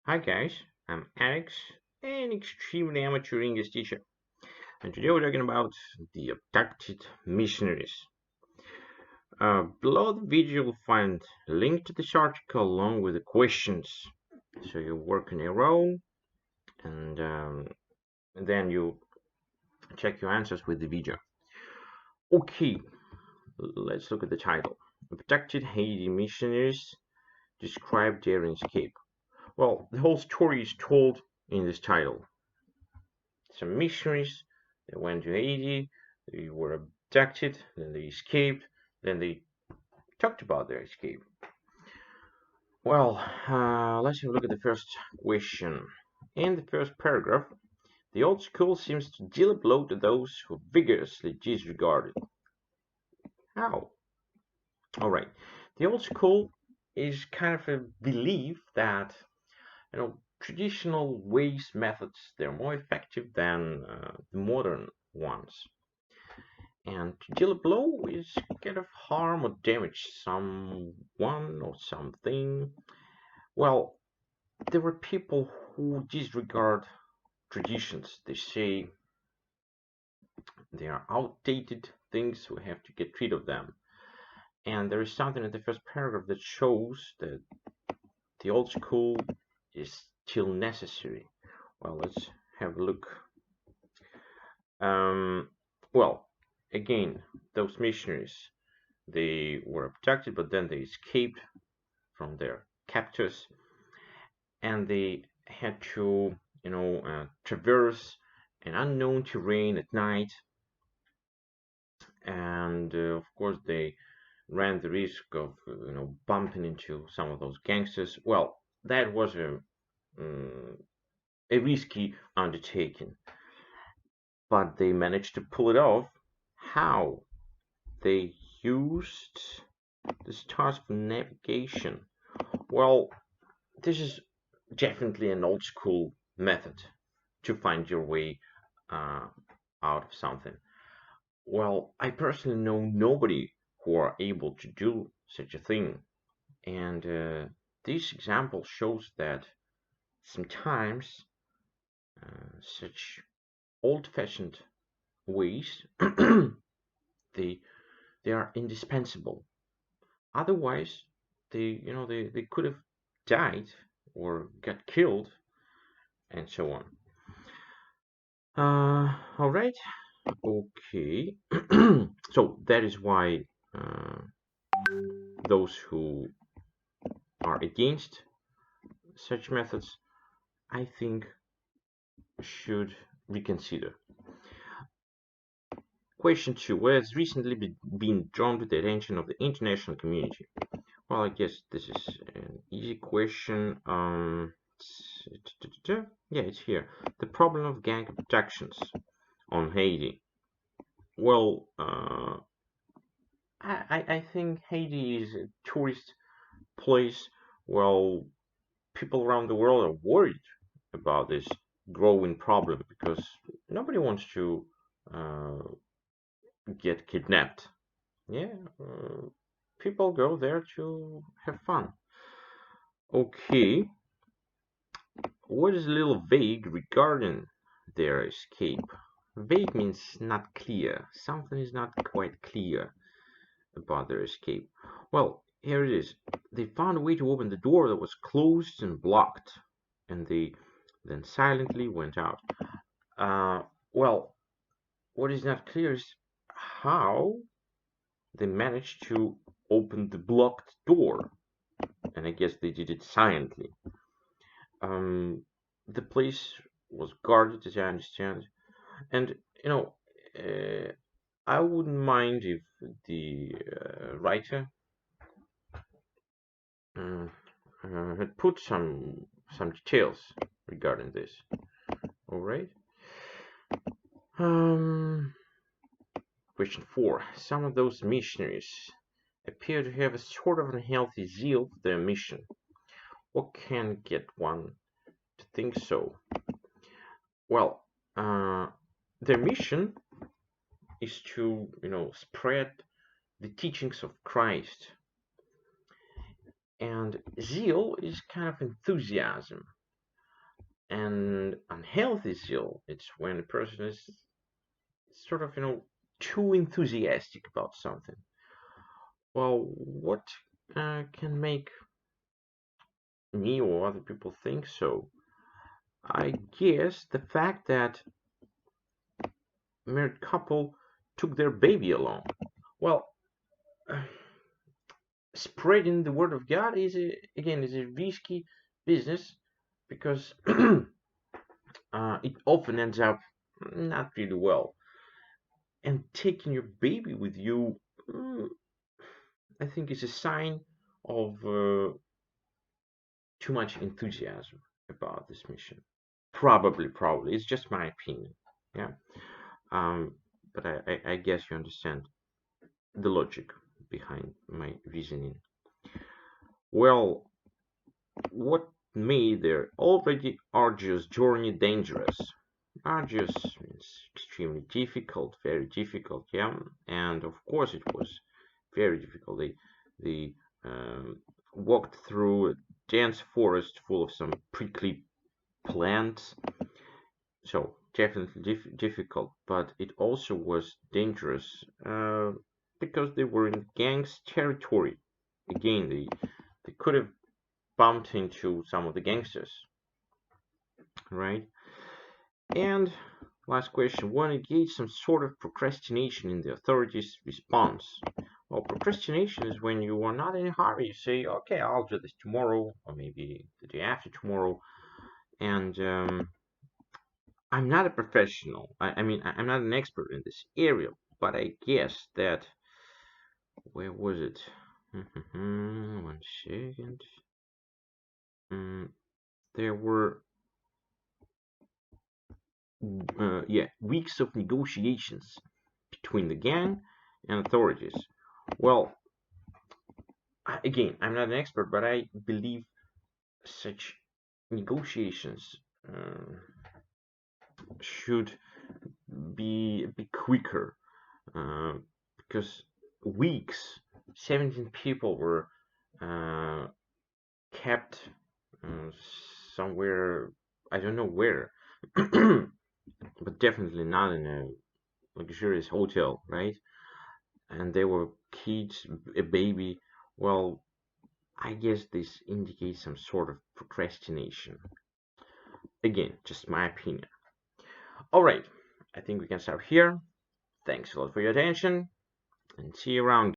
Hi guys, I'm Alex, an extremely amateur English teacher, and today we're talking about the abducted missionaries. Below the video you'll find a link to this article along with the questions. So you work in a row and then you check your answers with the video. Okay, let's look at the title. Abducted Haiti missionaries describe their escape. Well, the whole story is told in this title. Some missionaries. They went to Haiti, they were abducted, then they escaped, then they talked about their escape. Well, let's have a look at the first question. In the first paragraph, the old school seems to deal a blow to those who vigorously disregard it. How? Alright, the old school is kind of a belief that traditional ways methods they're more effective than the modern ones. And to deal a blow is kind of harm or damage someone or something. Well, there are people who disregard traditions. They say they are outdated things, we have to get rid of them. And there is something in the first paragraph that shows that the old school is still necessary. Well, let's have a look. Well, again, those missionaries, they were abducted, but then they escaped from their captors, and they had to, traverse an unknown terrain at night, and of course they ran the risk of, bumping into some of those gangsters. Well, that was a risky undertaking, but they managed to pull it off. How? They used the stars for navigation. Well, this is definitely an old school method to find your way uh, out of something. Well, I personally know nobody who are able to do such a thing, and this example shows that sometimes such old-fashioned ways they they are indispensable. Otherwise, they could have died or got killed and so on. All right. Okay. So that is why uh, those who are against such methods, I think, should reconsider. Question 2. What has recently been drawn to the attention of the international community? Well, I guess this is an easy question. Yeah, it's here. The problem of gang abductions on Haiti. Well, I think Haiti is a tourist place. Well, people around the world are worried about this growing problem because nobody wants to uh, get kidnapped. Yeah, people go there to have fun. Okay, what is a little vague regarding their escape? Vague means not clear. Something is not quite clear about their escape. Well, here it is. They found a way to open the door that was closed and blocked, and they then silently went out. Uh, well, what is not clear is how they managed to open the blocked door, and I guess they did it silently. Um, the place was guarded, as I understand, and uh, I wouldn't mind if the writer uh, had put some details regarding this. All right. Um, Question 4. Some of those missionaries appear to have a sort of unhealthy zeal for their mission. What can get one to think so? Well, their mission is to, spread the teachings of Christ. And zeal is kind of enthusiasm. And unhealthy zeal, it's when a person is sort of, too enthusiastic about something. Well, what can make me or other people think so? I guess the fact that married couple took their baby along. Well, spreading the word of God is a risky business because it often ends up not really well. And taking your baby with you, I think, is a sign of too much enthusiasm about this mission. Probably. It's just my opinion. Yeah. Um, but I guess you understand the logic behind my reasoning. Well, what made their already arduous journey dangerous? Arduous means extremely difficult, very difficult, yeah. And of course, it was very difficult. They walked through a dense forest full of some prickly plants, so definitely difficult. But it also was dangerous because they were in gangs' territory. Again, they could have bumped into some of the gangsters, right? And last question, want to gauge some sort of procrastination in the authorities' response? Well, procrastination is when you are not in a hurry. You say, okay, I'll do this tomorrow, or maybe the day after tomorrow. And I'm not a professional. I mean, I'm not an expert in this area, but I guess that, where was it? 1 second. There were weeks of negotiations between the gang and authorities. Well, again, I'm not an expert, but I believe such negotiations should be a bit quicker uh, because weeks, 17 people were uh, kept somewhere, I don't know where, but definitely not in a luxurious hotel, right? And they were kids, a baby. Well, I guess this indicates some sort of procrastination. Again, just my opinion. All right, I think we can stop here. Thanks a lot for your attention and see you around.